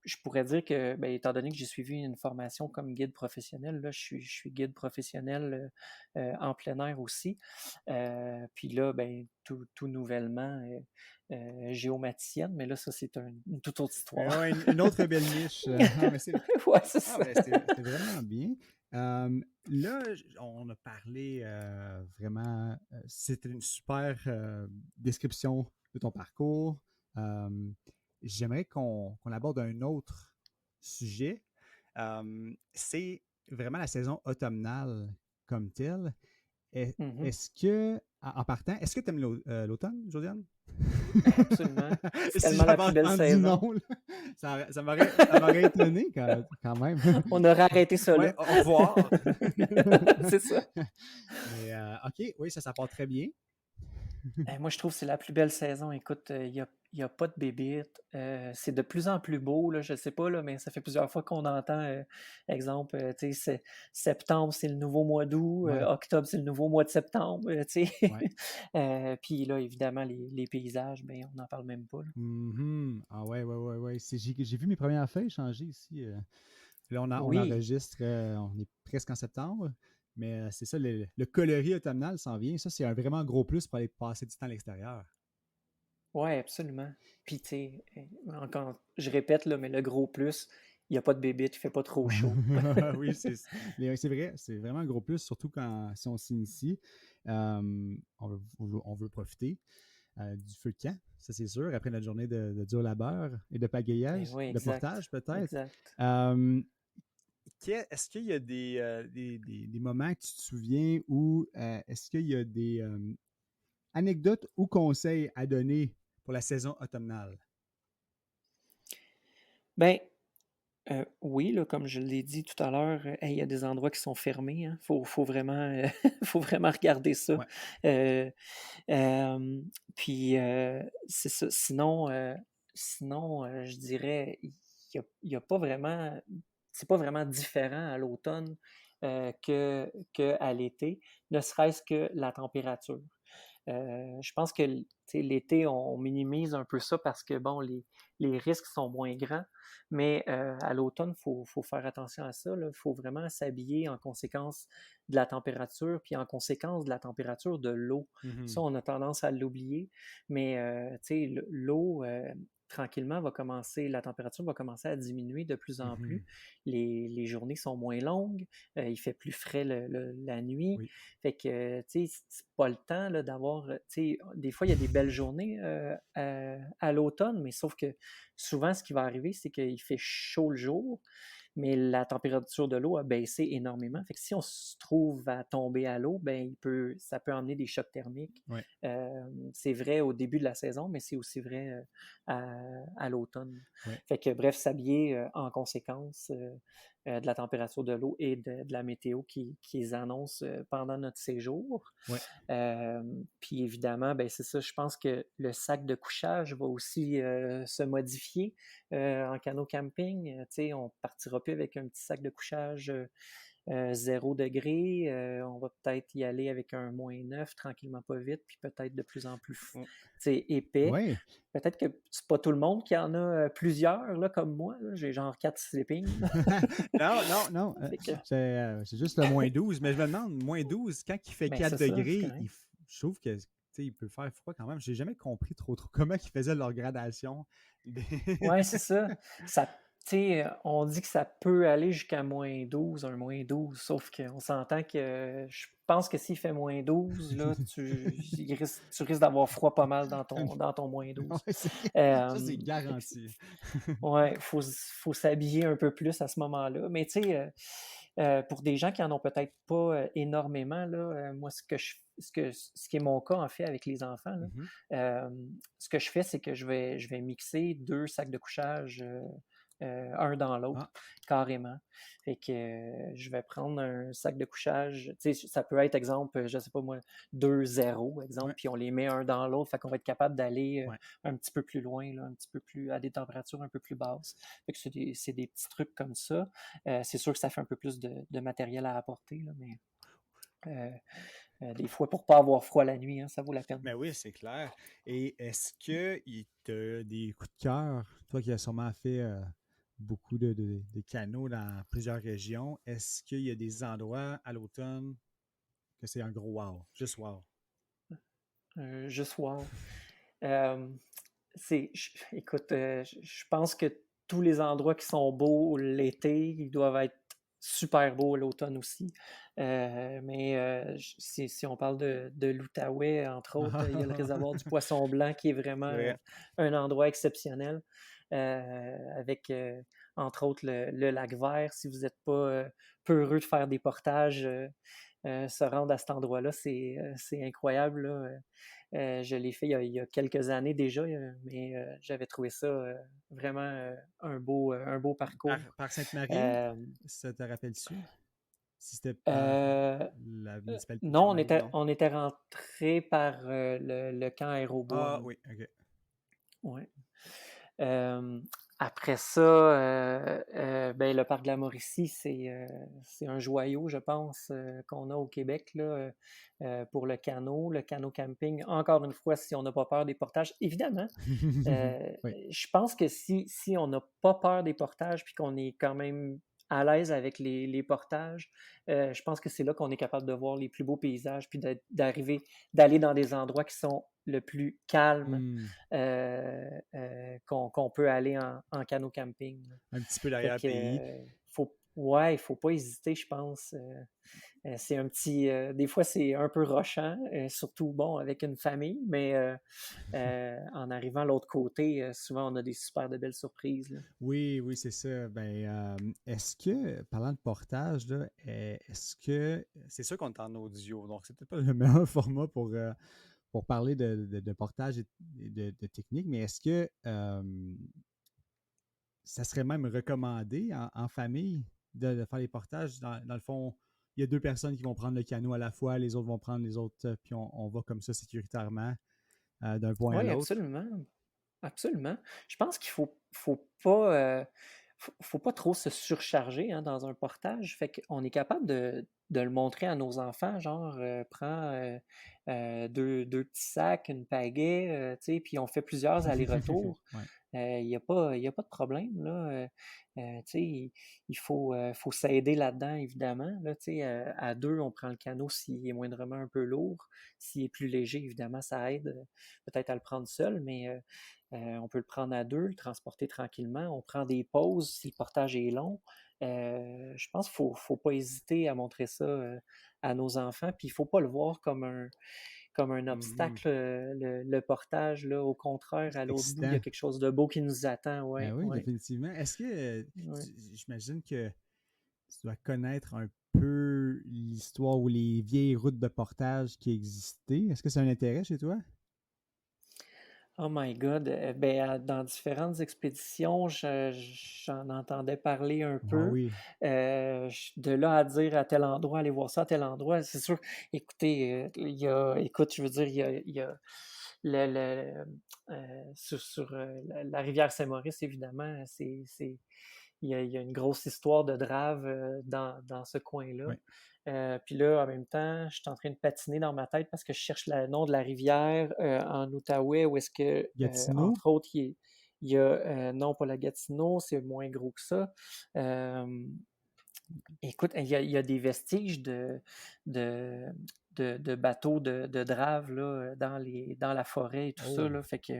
je pourrais dire que, ben, étant donné que j'ai suivi une formation comme guide professionnel, là, je suis guide professionnel en plein air aussi. Puis là, ben, tout nouvellement, géomaticienne, mais là, ça, c'est une toute autre histoire.
Ouais, une autre belle niche. Ah, mais
Ouais, c'est
ah,
ça.
ben, c'était vraiment bien. Là, on a parlé vraiment. C'était une super description de ton parcours. Euh, J'aimerais qu'on aborde un autre sujet. C'est vraiment la saison automnale comme telle.
Mhm.
Est-ce que, en partant, est-ce que tu aimes l'automne, Josiane?
Absolument. C'est
Si
tellement la
j'avais
plus belle
entendu non,
saison.
là, ça m'aurait étonné quand même.
On aurait arrêté ça
Ouais,
là.
au revoir.
C'est ça.
Mais OK, oui, ça part très bien.
Moi, je trouve que c'est la plus belle saison. Écoute, il y a pas de bébites. C'est de plus en plus beau, là, je sais pas, là, mais ça fait plusieurs fois qu'on entend, exemple, tu sais, septembre, c'est le nouveau mois d'août,
Ouais,
octobre, c'est le nouveau mois de septembre, tu sais.
ouais.
Puis là, évidemment, les paysages, ben, on n'en parle même pas, là.
Mhm. Ah ouais, ouais, ouais, ouais. J'ai vu mes premières feuilles changer ici. Là, on
Oui,
enregistre, on est presque en septembre. Mais c'est ça, le coloris automnal s'en vient. Ça, c'est un vraiment gros plus pour aller passer du temps à l'extérieur.
ouais, absolument. Puis, tu sais, encore, je répète, là, mais le gros plus, il n'y a pas de bébites, il fait pas trop chaud.
Oui, c'est vrai, c'est vraiment un gros plus, surtout si on s'initie. On veut profiter du feu de camp, ça c'est sûr, après notre journée de dur labeur et de
Eh
pagayage,
oui,
de
exact,
portage peut-être.
exact.
Euh,
Est-ce qu'il y a
des moments que tu te souviens où est-ce qu'il y a des anecdotes ou conseils à donner pour la saison automnale?
Ben, oui, là, comme je l'ai dit tout à l'heure, hey, il y a des endroits qui sont fermés, hein. Faut vraiment, faut vraiment regarder ça.
Ouais.
Heu, c'est ça. Sinon, je dirais, il y a pas vraiment c'est pas vraiment différent à l'automne, qu'à l'été, ne serait-ce que la température. Je pense que tu sais, l'été, on minimise un peu ça parce que bon, les risques sont moins grands, mais à l'automne, il faut faire attention à ça. Il faut vraiment s'habiller en conséquence de la température, puis en conséquence de la température de l'eau. Ça,
Mhm.
on a tendance à l'oublier, mais tu sais, l'eau, tranquillement, la température va commencer à diminuer de plus en plus.
Mhm.
Les journées sont moins longues, il fait plus frais la nuit.
Oui.
Fait que, tu sais, c'est pas le temps là, d'avoir, tu sais, des fois, il y a des belles journées à l'automne, mais sauf que souvent, ce qui va arriver, c'est qu'il fait chaud le jour, mais la température de l'eau a baissé énormément. Fait que si on se trouve à tomber à l'eau, ben, ça peut emmener des chocs thermiques.
Ouais.
C'est vrai au début de la saison, mais c'est aussi vrai à l'automne.
Ouais.
Fait que, bref, s'habiller en conséquence de la température de l'eau et de la météo qu'ils annoncent pendant notre séjour.
Ouais.
Puis évidemment, ben, c'est ça, je pense que le sac de couchage va aussi se modifier en canot camping. Tu sais, on partira plus avec un petit sac de couchage 0 degré. On va peut-être y aller avec un -9 tranquillement pas vite, puis peut-être de plus en plus tu sais, épais.
Ouais.
Peut-être que c'est pas tout le monde qui en a plusieurs, là, comme moi. Là. J'ai genre 4 sleeping.
Non, non, non.
Fait que,
C'est juste le -12. Mais je me demande, -12, quand il fait
ben,
4
c'est ça, c'est
degrés,
correct.
je trouve que il peut faire froid quand même. J'ai jamais compris trop comment ils faisaient leur gradation.
Ouais, c'est ça. Tu sais, on dit que ça peut aller jusqu'à -12, un -12, sauf qu'on s'entend que je pense que s'il fait -12, là, tu risques d'avoir froid pas mal dans ton -12.
Ouais, ça, c'est
Fait que
garanti.
ouais, faut s'habiller un peu plus à ce moment-là. Mais tu sais, pour des gens qui en ont peut-être pas énormément, là, moi, ce qui est mon cas, en fait, avec les enfants, là,
Mhm.
ce que je fais, c'est que je vais mixer 2 sacs de couchage, un dans l'autre,
Ah,
carrément. Fait que je vais prendre un sac de couchage, tu sais, ça peut être, exemple, je sais pas moi, 2 zéros, exemple,
ouais,
puis on les met un dans l'autre, fait qu'on va être capable d'aller
ouais.
un petit peu plus loin, là, un petit peu plus à des températures un peu plus basses. Fait que c'est des petits trucs comme ça. C'est sûr que ça fait un peu plus de matériel à apporter, là, mais euh, des fois, pour pas avoir froid la nuit, hein, ça vaut la peine.
Mais oui, c'est clair. Et est-ce que tu as des coups de cœur, toi qui as sûrement fait beaucoup de canots dans plusieurs régions, est-ce qu'il y a des endroits à l'automne que c'est un gros wow, juste wow?
Juste wow. Euh, écoute, je pense que tous les endroits qui sont beaux l'été, ils doivent être super beaux l'automne aussi. Mais si on parle de l'Outaouais, entre autres, il y a le réservoir du Poisson Blanc qui est vraiment
C'est vrai.
un endroit exceptionnel, avec, entre autres, le lac Vert. Si vous n'êtes pas peureux de faire des portages, se rendre à cet endroit-là, c'est incroyable. Là. Je l'ai fait il y a quelques années déjà, mais j'avais trouvé ça vraiment un beau parcours.
Par Sainte-Marie,
Euh,
ça te rappelle-tu? Si c'était par
euh,
la municipalité de
non, on
Sainte-Marie,
était,
non?
on était rentré par le camp Aérobois,
Ah
nous.
oui, ok.
Ouais. Euh, Après ça, ben, le parc de la Mauricie, c'est un joyau, je pense, qu'on a au Québec là, pour le canot camping. Encore une fois, si on n'a pas peur des portages, évidemment,
Oui.
je pense que si on n'a pas peur des portages puis qu'on est quand même à l'aise avec les portages, je pense que c'est là qu'on est capable de voir les plus beaux paysages puis d'aller dans des endroits qui sont le plus calmes
Hmm.
qu'on peut aller en canot camping. Là.
Un petit peu
Fait que,
l'arrière-pays.
ouais, il faut pas hésiter, je pense. C'est un petit. Des fois, c'est un peu rochant, surtout bon avec une famille, mais en arrivant à l'autre côté, souvent on a des super de belles surprises. Là.
Oui, oui, c'est ça. Ben, est-ce que, parlant de portage, là, est-ce que, c'est sûr qu'on est en audio, donc c'est peut-être pas le meilleur format pour parler de portage et de technique, mais est-ce que ça serait même recommandé en famille de faire les portages. Dans le fond, il y a deux personnes qui vont prendre le canot à la fois, les autres vont prendre les autres, puis on va comme ça sécuritairement d'un point à
Oui,
l'autre.
absolument. Absolument. Je pense qu'il faut pas trop se surcharger hein, dans un portage. Fait qu'on est capable de le montrer à nos enfants, genre, prends deux petits sacs, une pagaie, tu sais, puis on fait plusieurs allers-retours.
Ouais.
Il y a pas de problème, là. Tu sais, faut s'aider là-dedans, évidemment. Là, tu sais, à deux, on prend le canot s'il est moindrement un peu lourd. S'il est plus léger, évidemment, ça aide peut-être à le prendre seul, mais on peut le prendre à deux, le transporter tranquillement. On prend des pauses si le portage est long. Je pense qu'il ne faut pas hésiter à montrer ça à nos enfants. Puis il ne faut pas le voir comme un
Mhm.
obstacle, le portage. Là. Au contraire,
C'est
à l'autre bout, il y
excitant.
a quelque chose de beau qui nous attend.
Ben
Ouais,
oui,
ouais,
définitivement. Est-ce que
ouais.
j'imagine que tu dois connaître un peu l'histoire ou les vieilles routes de portage qui existaient. Est-ce que c'est un intérêt chez toi?
Oh my God. Dans différentes expéditions, j'en entendais parler un
Ah
peu.
oui.
De là à dire à tel endroit, aller voir ça à tel endroit, c'est sûr. Écoutez, écoute, je veux dire, il y a sur la rivière Saint-Maurice, évidemment, il y a une grosse histoire de drave dans ce coin-là.
Oui.
Puis là, en même temps, je suis en train de patiner dans ma tête parce que je cherche le nom de la rivière en Outaouais, où est-ce que,
Gatineau?
entre autres, il y a non pas la Gatineau, c'est moins gros que ça. Euh, Écoute, il y a des vestiges de, de bateaux de drave là, dans la forêt et tout ça.
Oh.
Là, fait que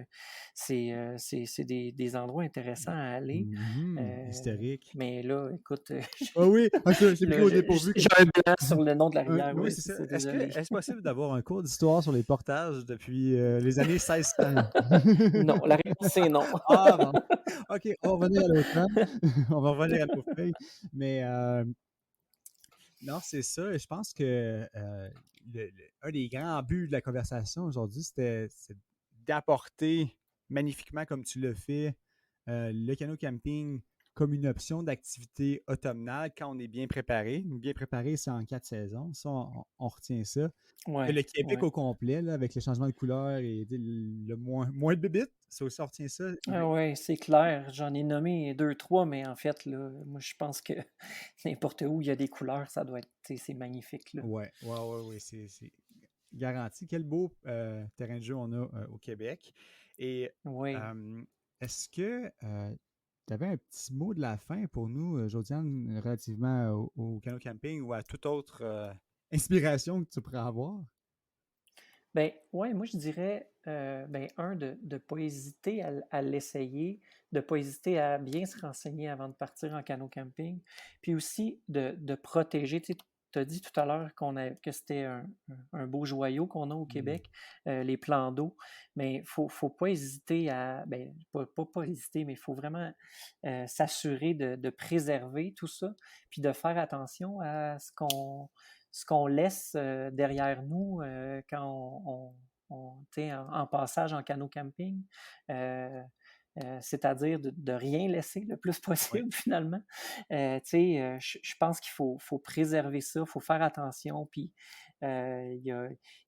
c'est des endroits intéressants à aller.
Mhm.
Euh,
Historique.
mais là, écoute,
Ah oui, je t'ai pris
là,
au dépourvu
j'ai
comme
un
ça.
blanc sur le nom de la rivière.
Oui,
Oui,
c'est
c'est
ça.
ça, désolé.
Est-ce possible d'avoir un cours d'histoire sur les portages depuis les années 1600?
Non, la réponse c'est non.
Ah bon. OK, on va revenir à l'automne. On va revenir à nos feuilles. Mais non, c'est ça. Et je pense que un des grands buts de la conversation aujourd'hui, c'est d'apporter magnifiquement comme tu le fais le canot camping comme une option d'activité automnale quand on est bien préparé. Bien préparé, c'est en 4 saisons. Ça, on retient ça. Que
Ouais,
le Québec
ouais.
au complet, là, avec les changements de couleur et le moins de bébites, ça aussi, on retient ça.
Ah ouais, c'est clair. J'en ai nommé deux, trois, mais en fait, là, moi, je pense que n'importe où il y a des couleurs, ça doit être, tu sais, c'est magnifique, là.
Ouais, c'est garanti. Quel beau terrain de jeu on a au Québec. Et
Oui.
euh, est-ce que tu avais un petit mot de la fin pour nous, Josiane, relativement au canot camping ou à toute autre inspiration que tu pourrais avoir?
Ben, ouais, moi, je dirais, de ne pas hésiter à l'essayer, de ne pas hésiter à bien se renseigner avant de partir en canot camping, puis aussi de protéger. Tu as dit tout à l'heure que c'était un beau joyau qu'on a au
Mm.
Québec, les plans d'eau, mais faut pas hésiter pas hésiter, mais il faut vraiment s'assurer de préserver tout ça, puis de faire attention à ce qu'on laisse derrière nous quand tu sais, en passage en canot camping. Euh, C'est-à-dire de rien laisser le plus
Oui.
possible finalement. Tu sais, je pense qu'il faut préserver ça, il faut faire attention. Puis il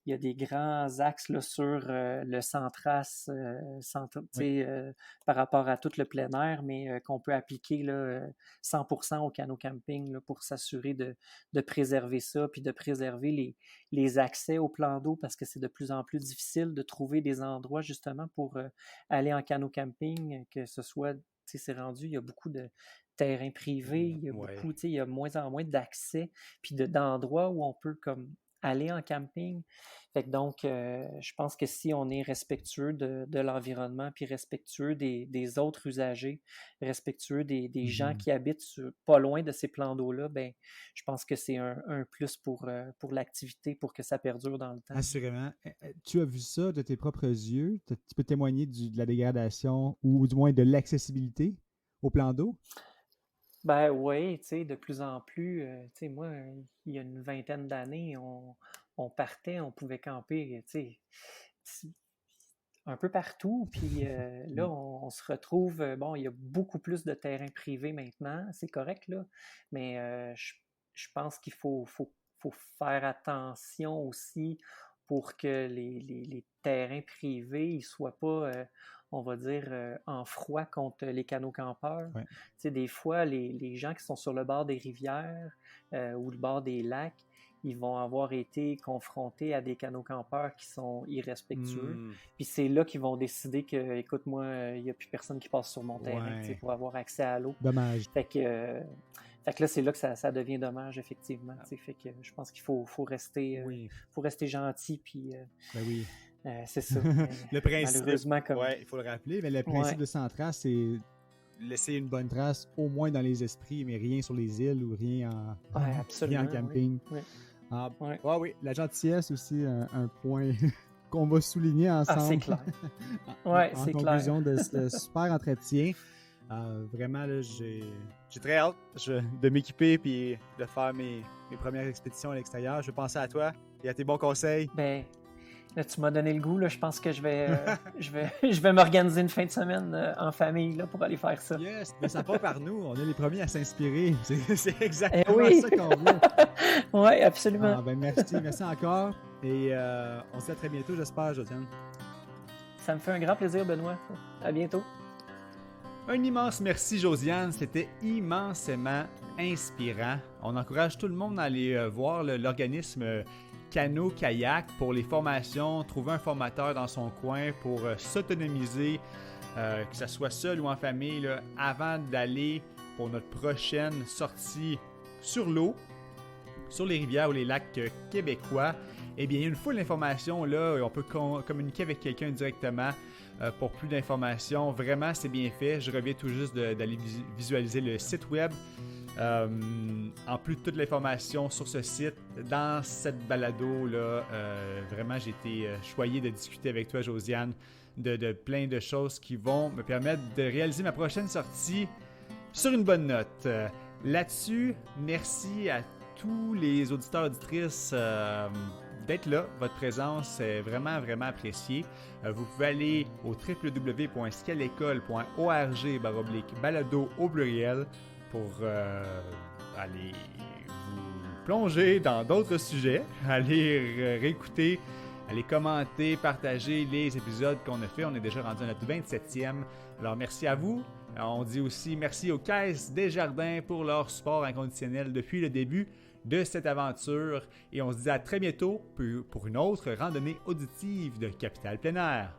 y a des grands axes là, sur le Centras, tu
Oui.
sais, par rapport à tout le plein air, mais qu'on peut appliquer là, 100% au canot camping là, pour s'assurer de préserver ça, puis de préserver les accès au plan d'eau parce que c'est de plus en plus difficile de trouver des endroits justement pour aller en canot camping, que ce soit, tu sais, c'est rendu, il y a beaucoup de terrains privés, il y a
Ouais.
beaucoup, tu sais, il y a moins en moins d'accès, puis d'endroits où on peut comme aller en camping. Fait que donc, je pense que si on est respectueux de l'environnement, puis respectueux des autres usagers, respectueux des gens
Mhm.
qui habitent pas loin de ces plans d'eau-là, ben, je pense que c'est un plus pour l'activité, pour que ça perdure dans le temps.
Assurément. Tu as vu ça de tes propres yeux? Tu peux témoigner de la dégradation ou du moins de l'accessibilité au plan d'eau?
Ben oui, tu sais, de plus en plus, tu sais, moi, il y a une vingtaine d'années, on partait, on pouvait camper, tu sais, un peu partout, puis là,
Mm.
on se retrouve, bon, il y a beaucoup plus de terrains privés maintenant, c'est correct, là, mais je pense qu'il faut faire attention aussi pour que les terrains privés ne soient pas, on va dire, en froid contre les canaux campeurs.
Ouais.
Tu sais, des fois, les gens qui sont sur le bord des rivières ou le bord des lacs, ils vont avoir été confrontés à des canaux campeurs qui sont irrespectueux. Puis c'est là qu'ils vont décider que, écoute, moi, il n'y a plus personne qui passe sur mon terrain, tu sais, pour avoir accès à l'eau.
Dommage.
Fait que là, c'est là que ça devient dommage, effectivement. Tu sais, fait que je pense qu'il faut rester gentil, puis
Ben oui.
c'est ça.
Le principe,
malheureusement, comme...
il faut le rappeler, mais le principe de Sans Trace, c'est laisser une bonne trace au moins dans les esprits, mais rien sur les îles ou rien en camping.
Oui.
Oui, la gentillesse aussi, un point qu'on va souligner ensemble.
C'est clair.
En conclusion de ce super entretien. Vraiment, là, j'ai très hâte de m'équiper et de faire mes premières expéditions à l'extérieur. Je vais penser à toi et à tes bons conseils.
Ben, là, tu m'as donné le goût. Là, je pense que je vais m'organiser une fin de semaine en famille là, pour aller faire ça.
Yes, mais ça part par nous. On est les premiers à s'inspirer. C'est exactement ça qu'on veut.
Oui, absolument.
Merci encore. Et on se dit à très bientôt, j'espère, Josiane.
Ça me fait un grand plaisir, Benoît. À bientôt.
Un immense merci, Josiane. C'était immensément inspirant. On encourage tout le monde à aller voir l'organisme Cano-Kayak pour les formations, trouver un formateur dans son coin pour s'autonomiser, que ce soit seul ou en famille, là, avant d'aller pour notre prochaine sortie sur l'eau, sur les rivières ou les lacs québécois. Eh bien, il y a une foule d'informations là, on peut communiquer avec quelqu'un directement pour plus d'informations. Vraiment, c'est bien fait. Je reviens tout juste d'aller visualiser le site web. En plus de toute l'information sur ce site, dans cette balado-là, vraiment, j'ai été choyé de discuter avec toi, Josiane, de plein de choses qui vont me permettre de réaliser ma prochaine sortie sur une bonne note. Là-dessus, merci à tous les auditeurs et auditrices d'être là. Votre présence est vraiment, vraiment appréciée. Vous pouvez aller au www.scalecole.org/balado au pluriel pour aller vous plonger dans d'autres sujets, aller réécouter, aller commenter, partager les épisodes qu'on a fait. On est déjà rendu à notre 27e. Alors, merci à vous. On dit aussi merci aux Caisses Desjardins pour leur support inconditionnel depuis le début de cette aventure. Et on se dit à très bientôt pour une autre randonnée auditive de Capital Plein Air.